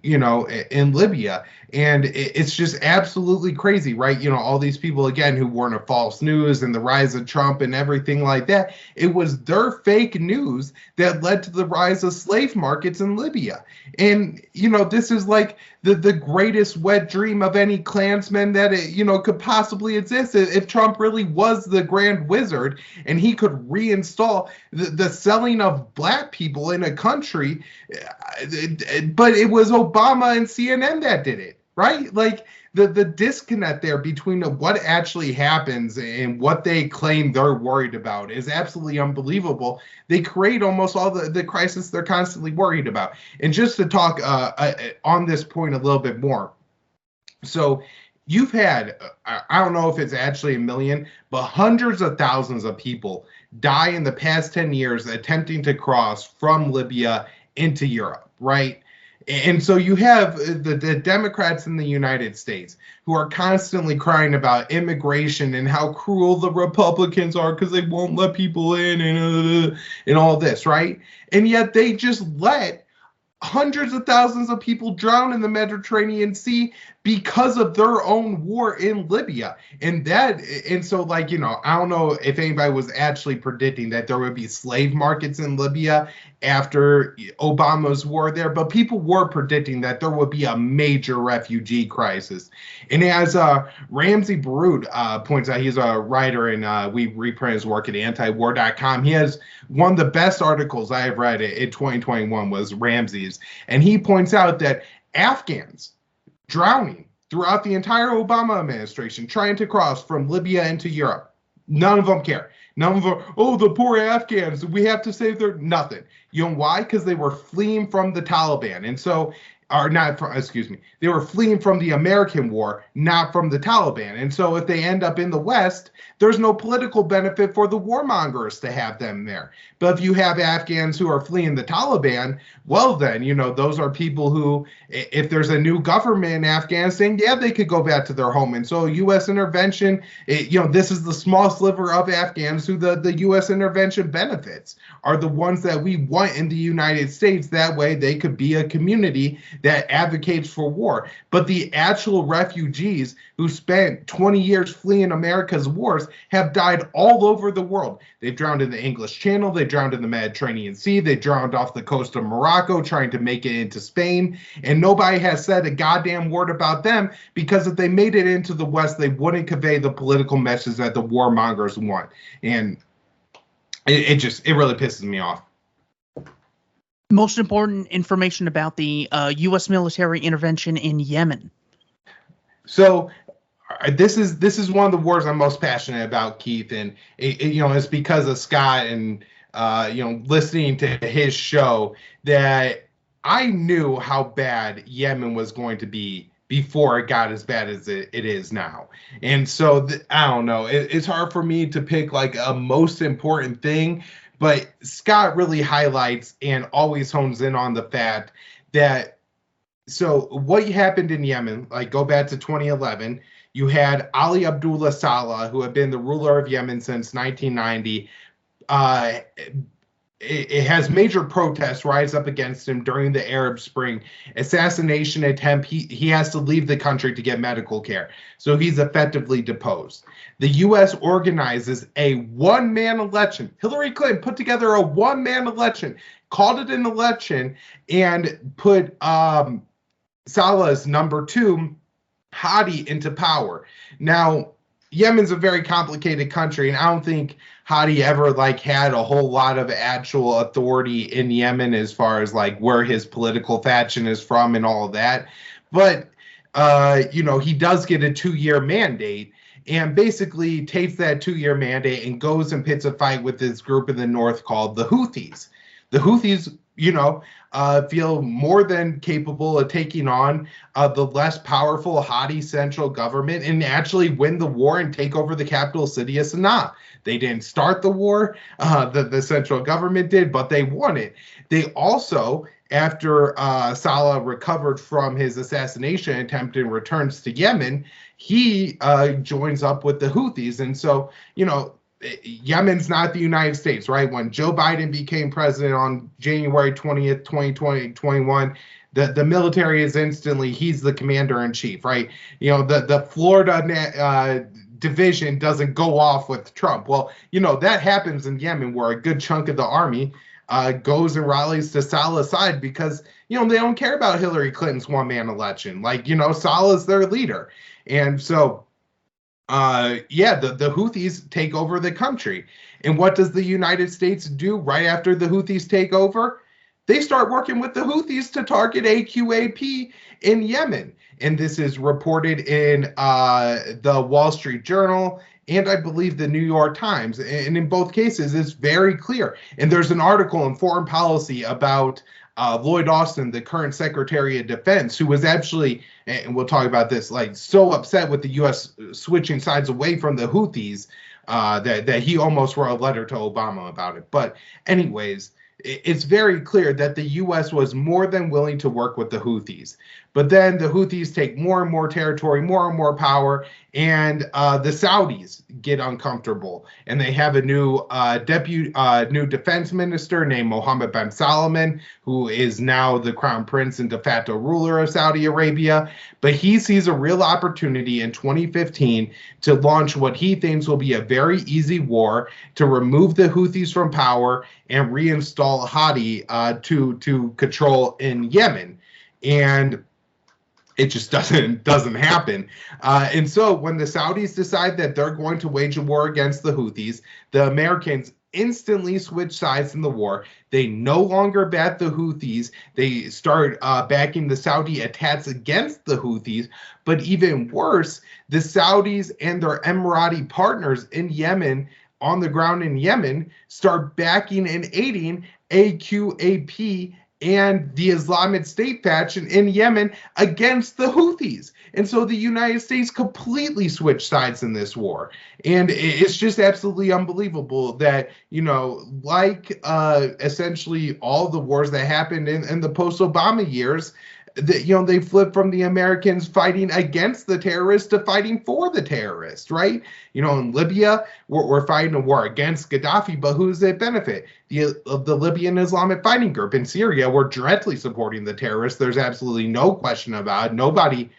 in Libya. And it's just absolutely crazy, right? All these people, again, who weren't a false news and the rise of Trump and everything like that. It was their fake news that led to the rise of slave markets in Libya. And, this is like the greatest wet dream of any Klansman that, could possibly exist. If Trump really was the grand wizard and he could reinstall the selling of black people in a country, but it was Obama and CNN that did it. Right? Like the disconnect there between what actually happens and what they claim they're worried about is absolutely unbelievable. They create almost all the crisis they're constantly worried about. And just to talk on this point a little bit more. So you've had, I don't know if it's actually a million, but hundreds of thousands of people die in the past 10 years attempting to cross from Libya into Europe, right? And so you have the Democrats in the United States who are constantly crying about immigration and how cruel the Republicans are because they won't let people in and all this, right? And yet they just let hundreds of thousands of people drown in the Mediterranean Sea because of their own war in Libya. And so I don't know if anybody was actually predicting that there would be slave markets in Libya after Obama's war there, but people were predicting that there would be a major refugee crisis. And as Ramsey Baroud points out, he's a writer and we reprint his work at antiwar.com. He has one of the best articles I have read in 2021 was Ramsey's. And he points out that Afghans drowning throughout the entire Obama administration, trying to cross from Libya into Europe. None of them care. None of them, the poor Afghans, we have to save their, nothing. You know why? Because they were fleeing from the Taliban. And so, they were fleeing from the American war, not from the Taliban. And so if they end up in the West, there's no political benefit for the warmongers to have them there. But if you have Afghans who are fleeing the Taliban, well then, those are people who, if there's a new government in Afghanistan, yeah, they could go back to their home. And so U.S. intervention, this is the small sliver of Afghans who the U.S. intervention benefits are the ones that we want in the United States. That way they could be a community that advocates for war. But the actual refugees who spent 20 years fleeing America's wars have died all over the world. They've drowned in the English Channel. They drowned in the Mediterranean Sea. They drowned off the coast of Morocco trying to make it into Spain. And nobody has said a goddamn word about them because if they made it into the West, they wouldn't convey the political message that the warmongers want. And it really pisses me off. Most important information about the U.S. military intervention in Yemen. So this is one of the wars I'm most passionate about, Keith, and it's because of Scott and listening to his show that I knew how bad Yemen was going to be before it got as bad as it is now. And so I don't know. It's hard for me to pick like a most important thing. But Scott really highlights and always hones in on the fact that, so what happened in Yemen, like go back to 2011, you had Ali Abdullah Saleh, who had been the ruler of Yemen since 1990. It has major protests rise up against him during the Arab Spring assassination attempt. He has to leave the country to get medical care. So he's effectively deposed. The U.S. organizes a one-man election. Hillary Clinton put together a one-man election, called it an election, and put Saleh's number two, Hadi, into power. Now, Yemen's a very complicated country, and I don't think Hadi ever had a whole lot of actual authority in Yemen as far as where his political faction is from and all of that. But he does get a 2-year mandate and basically takes that 2-year mandate and goes and pits a fight with this group in the north called the Houthis. The Houthis, feel more than capable of taking on the less powerful Hadi central government and actually win the war and take over the capital city of Sana'a. They didn't start the war, the central government did, but they won it. They also, after Saleh recovered from his assassination attempt and returns to Yemen, he joins up with the Houthis. And so, Yemen's not the United States, right? When Joe Biden became president on January 20th, 2021, the military is instantly, he's the commander in chief, right? You know, the Florida division doesn't go off with Trump. Well, you know, that happens in Yemen, where a good chunk of the army goes and rallies to Salah's side because, you know, they don't care about Hillary Clinton's one-man election. Like, you know, Salah's their leader. And so, yeah, the Houthis take over the country. And what does the United States do right after the Houthis take over? They start working with the Houthis to target AQAP in Yemen. And this is reported in the Wall Street Journal and I believe the New York Times. And in both cases, it's very clear. And there's an article in Foreign Policy about Lloyd Austin, the current Secretary of Defense, who was actually, and we'll talk about this, like so upset with the U.S. switching sides away from the Houthis that he almost wrote a letter to Obama about it. But anyways, it's very clear that the U.S. was more than willing to work with the Houthis. But then the Houthis take more and more territory, more and more power, and the Saudis get uncomfortable. And they have a new new defense minister named Mohammed bin Salman, who is now the crown prince and de facto ruler of Saudi Arabia. But he sees a real opportunity in 2015 to launch what he thinks will be a very easy war to remove the Houthis from power and reinstall Hadi to control in Yemen. And it just doesn't happen. And so when the Saudis decide that they're going to wage a war against the Houthis, the Americans instantly switch sides in the war. They no longer back the Houthis. They start backing the Saudi attacks against the Houthis. But even worse, the Saudis and their Emirati partners in Yemen, on the ground in Yemen, start backing and aiding AQAP and the Islamic State faction in Yemen against the Houthis. And so the United States completely switched sides in this war. And it's just absolutely unbelievable that, you know, like essentially all the wars that happened in the post-Obama years, that, you know, they flipped from the Americans fighting against the terrorists to fighting for the terrorists, right? You know, in Libya, we're fighting a war against Gaddafi, but who does it benefit? The Libyan Islamic Fighting Group. In Syria, we're directly supporting the terrorists. There's absolutely no question about it. Nobody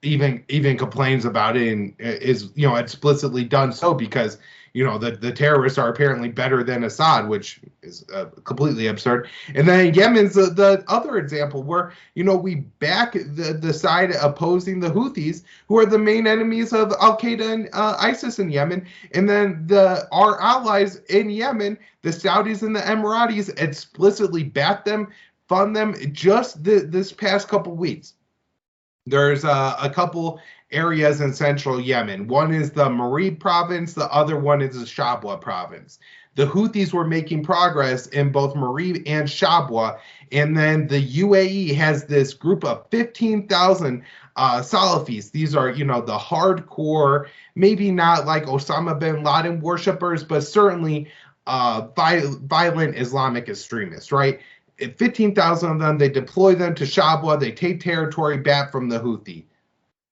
even complains about it and is, you know, explicitly done so because, you know, the terrorists are apparently better than Assad, which is completely absurd. And then Yemen's the other example where, you know, we back the side opposing the Houthis, who are the main enemies of Al-Qaeda and ISIS in Yemen. And then our allies in Yemen, the Saudis and the Emiratis, explicitly back them, fund them just this past couple weeks. There's a couple areas in central Yemen. One is the Marib province, the other one is the Shabwa province. The Houthis were making progress in both Marib and Shabwa, and then the UAE has this group of 15,000 Salafis. These are, you know, the hardcore, maybe not like Osama bin Laden worshippers, but certainly violent Islamic extremists, right? 15,000 of them, they deploy them to Shabwa, they take territory back from the Houthi.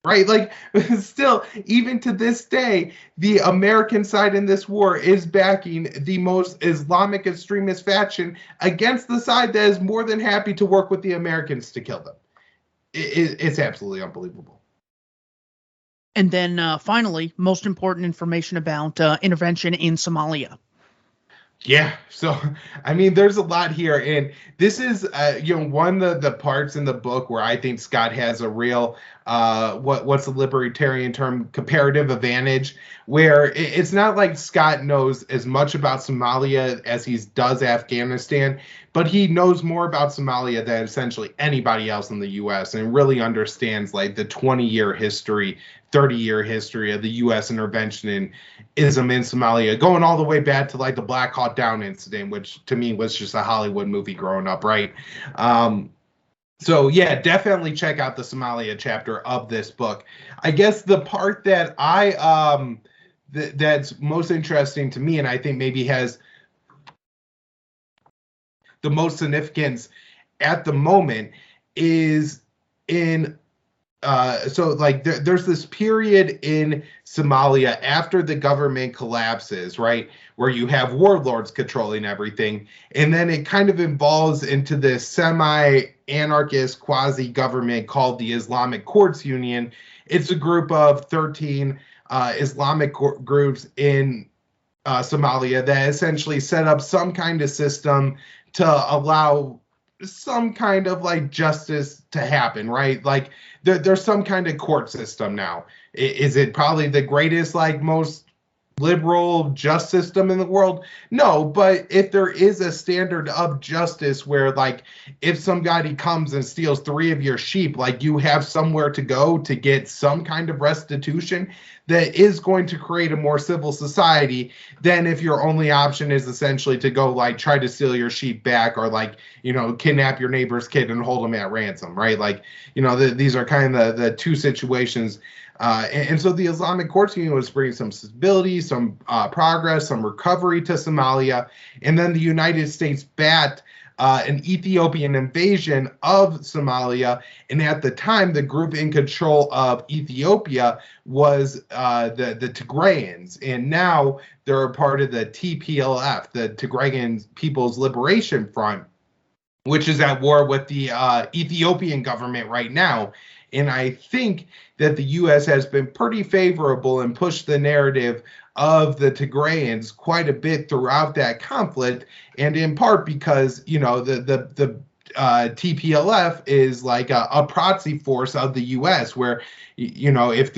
Right? Like, still, even to this day, the American side in this war is backing the most Islamic extremist faction against the side that is more than happy to work with the Americans to kill them. It's absolutely unbelievable. And then finally, most important information about intervention in Somalia. Yeah, so I mean, there's a lot here, and this is, you know, one of the parts in the book where I think Scott has a real, what's the libertarian term, comparative advantage, where it's not like Scott knows as much about Somalia as he does Afghanistan, but he knows more about Somalia than essentially anybody else in the U.S. and really understands like the 20-year history, 30-year history of the U.S. intervention in ism in Somalia, going all the way back to like the Black Hawk Down incident, which to me was just a Hollywood movie growing up, right? So yeah, definitely check out the Somalia chapter of this book. I guess the part that that's most interesting to me, and I think maybe has the most significance at the moment, is in so like there's this period in Somalia after the government collapses, right, where you have warlords controlling everything, and then it kind of evolves into this semi-anarchist quasi-government called the Islamic Courts Union. It's a group of 13 Islamic groups in Somalia that essentially set up some kind of system to allow some kind of like justice to happen, right? Like there's some kind of court system now. Is it probably the greatest, like most liberal just system in the world? No, but if there is a standard of justice where like if somebody comes and steals 3 of your sheep, like you have somewhere to go to get some kind of restitution that is going to create a more civil society than if your only option is essentially to go like try to steal your sheep back or like, you know, kidnap your neighbor's kid and hold them at ransom, right? Like, you know, these are kind of the two situations. And so the Islamic Courts Union was bringing some stability, some progress, some recovery to Somalia. And then the United States backed an Ethiopian invasion of Somalia. And at the time, the group in control of Ethiopia was the Tigrayans. And now they're a part of the TPLF, the Tigrayan People's Liberation Front, which is at war with the Ethiopian government right now. And I think that the U.S. has been pretty favorable and pushed the narrative of the Tigrayans quite a bit throughout that conflict, and in part because, you know, the TPLF is like a proxy force of the U.S., where, you know, if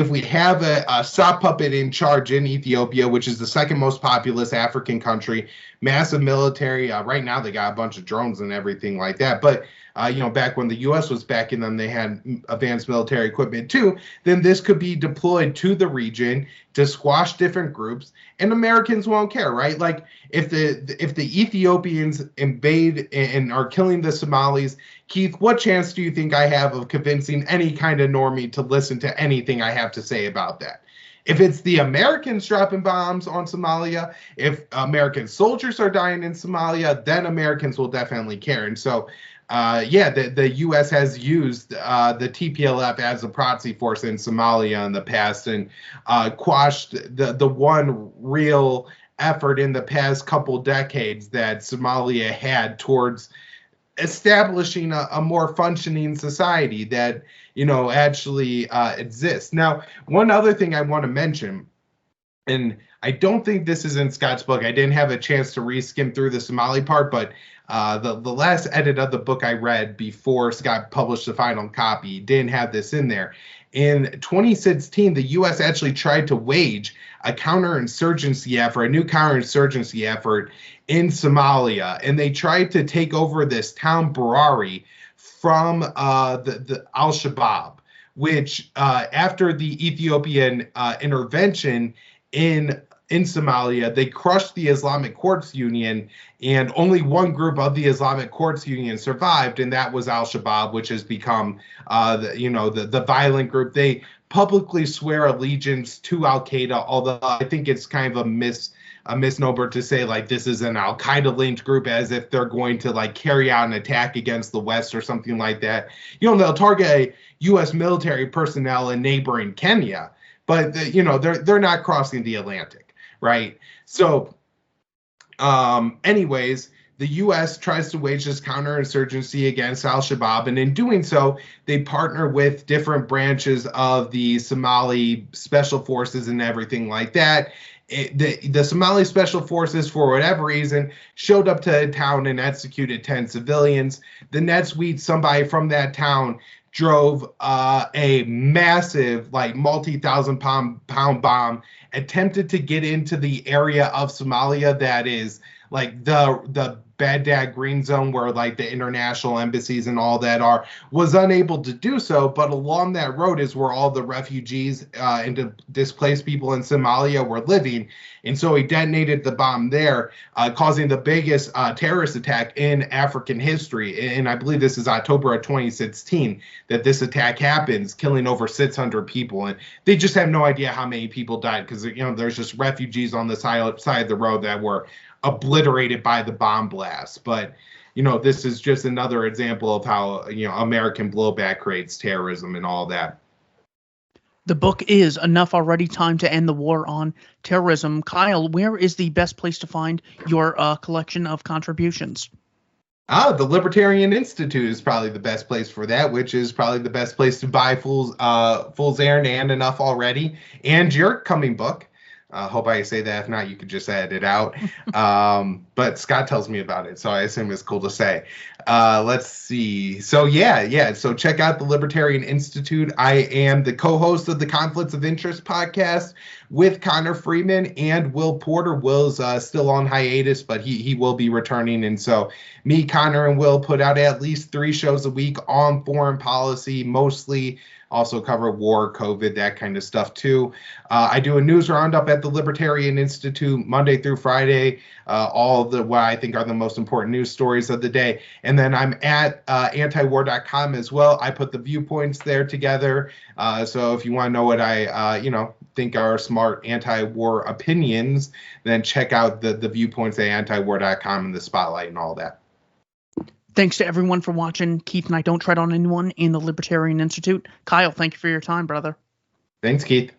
we have a sock puppet in charge in Ethiopia, which is the second most populous African country, massive military. Right now, they got a bunch of drones and everything like that. But, you know, back when the U.S. was backing them, they had advanced military equipment too. Then this could be deployed to the region to squash different groups, and Americans won't care, right? Like if the Ethiopians invade and are killing the Somalis, Keith, what chance do you think I have of convincing any kind of normie to listen to anything I have to say about that? If it's the Americans dropping bombs on Somalia, if American soldiers are dying in Somalia, then Americans will definitely care. And so, the U.S. has used the TPLF as a proxy force in Somalia in the past and quashed the one real effort in the past couple decades that Somalia had towards establishing a more functioning society that, you know, actually exists. Now, one other thing I want to mention, and I don't think this is in Scott's book. I didn't have a chance to re-skim through the Somali part, but the last edit of the book I read before Scott published the final copy didn't have this in there. In 2016, the U.S. actually tried to wage a counterinsurgency effort, a new counterinsurgency effort in Somalia, and they tried to take over this town Barari from the Al-Shabaab, which after the Ethiopian intervention in Somalia, they crushed the Islamic Courts Union, and only one group of the Islamic Courts Union survived, and that was Al-Shabaab, which has become, the violent group. They publicly swear allegiance to Al-Qaeda, although I think it's kind of a misnomer to say like this is an Al-Qaeda linked group, as if they're going to like carry out an attack against the West or something like that. You know, they'll target U.S. military personnel in neighboring Kenya, but they're not crossing the Atlantic. Right. So anyways, the U.S. tries to wage this counterinsurgency against Al-Shabaab. And in doing so, they partner with different branches of the Somali special forces and everything like that. The Somali special forces, for whatever reason, showed up to a town and executed 10 civilians. The next week, somebody from that town drove a massive, like multi-thousand pound bomb, attempted to get into the area of Somalia that is like the Baghdad green zone where like the international embassies and all that are, was unable to do so. But along that road is where all the refugees and displaced people in Somalia were living. And so he detonated the bomb there, causing the biggest terrorist attack in African history. And I believe this is October of 2016 that this attack happens, killing over 600 people. And they just have no idea how many people died because, there's just refugees on the side of the road that were obliterated by the bomb blast. But, this is just another example of how, American blowback creates terrorism and all that. The book is Enough Already, Time to End the War on Terrorism. Kyle, where is the best place to find your collection of contributions? The Libertarian Institute is probably the best place for that, which is probably the best place to buy Fool's Errand and Enough Already, and your coming book. Hope I say that. If not, you could just edit it out. But Scott tells me about it, so I assume it's cool to say. Let's see. So yeah. So check out the Libertarian Institute. I am the co-host of the Conflicts of Interest podcast with Connor Freeman and Will Porter. Will's still on hiatus, but he will be returning. And so me, Connor, and Will put out at least 3 shows a week on foreign policy, mostly. Also cover war, COVID, that kind of stuff too. I do a news roundup at the Libertarian Institute Monday through Friday, all of what I think are the most important news stories of the day. And then I'm at antiwar.com as well. I put the viewpoints there together. So if you want to know what I think are smart anti-war opinions, then check out the viewpoints at antiwar.com and the spotlight and all that. Thanks to everyone for watching Keith and I Don't Tread on Anyone in the Libertarian Institute. Kyle, thank you for your time, brother. Thanks, Keith.